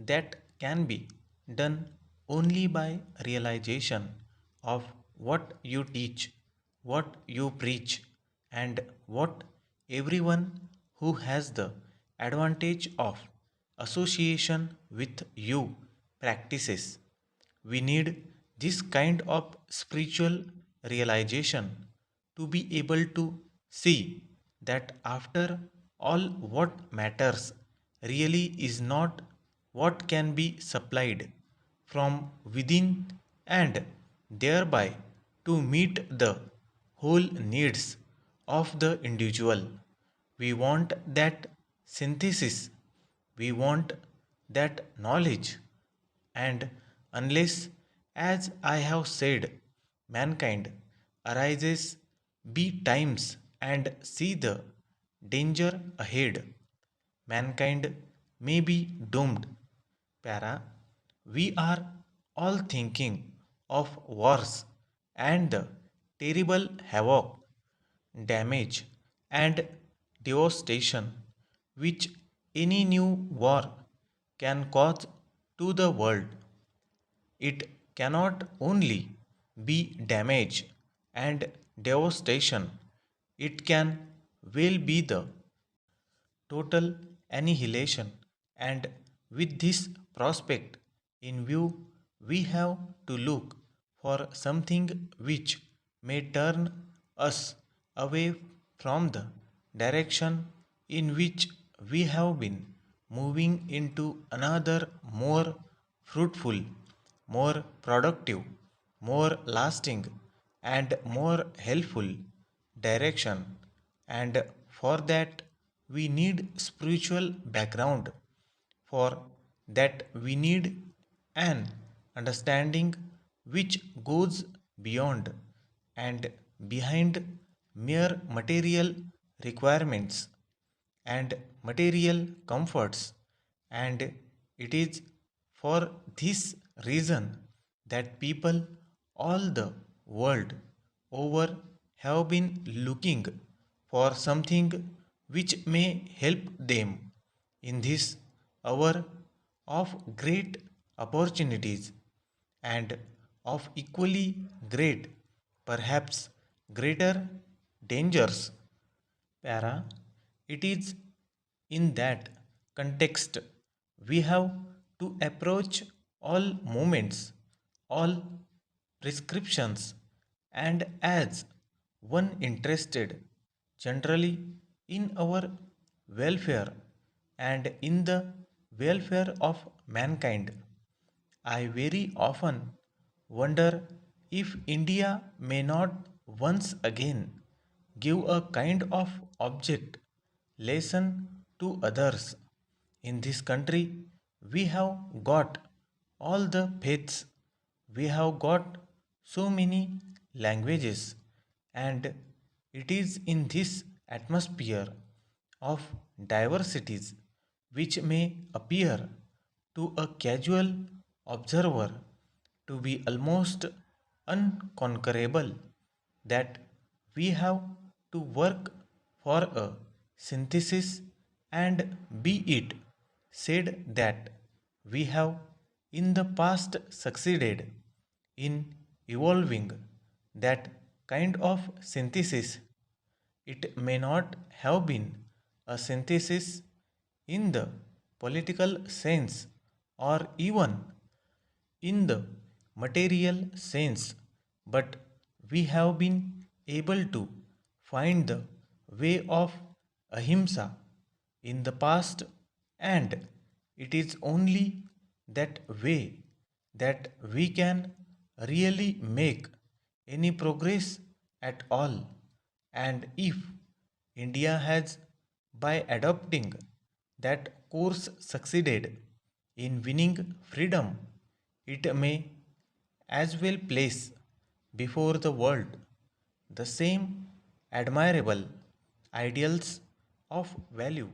that can be done only by realization of what you teach, what you preach, and what everyone who has the advantage of association with you practices. We need this kind of spiritual realization to be able to see that after all, what matters really is not what can be supplied from within, and thereby to meet the whole needs of the individual. We want that synthesis, we want that knowledge, and unless, as I have said, mankind arises betimes and see the danger ahead, mankind may be doomed. Para, we are all thinking of wars and the terrible havoc, damage, and devastation which any new war can cause to the world. It cannot only be damage and devastation, it can well be the total annihilation. And with this prospect in view, we have to look for something which may turn us away from the direction in which we have been moving into another more fruitful, more productive, more lasting, and more helpful direction. And for that, we need spiritual background. For that, we need an understanding which goes beyond and behind mere material requirements and material comforts. And it is for this reason that people all the world over have been looking for something which may help them in this hour of great opportunities and of equally great, perhaps greater dangers. Para, it is in that context we have to approach all moments, all prescriptions, and as one interested generally in our welfare and in the welfare of mankind. I very often wonder if India may not once again give a kind of object lesson to others. In this country, we have got all the faiths, we have got so many languages, and it is in this atmosphere of diversities which may appear to a casual observer to be almost unconquerable, that we have to work for a synthesis. And be it said that we have in the past succeeded in evolving that kind of synthesis, it may not have been a synthesis in the political sense or even in the material sense, but we have been able to find the way of ahimsa in the past, and it is only that way that we can really make any progress at all. And if India has, by adopting that course, succeeded in winning freedom, it may as well place before the world the same admirable ideals of value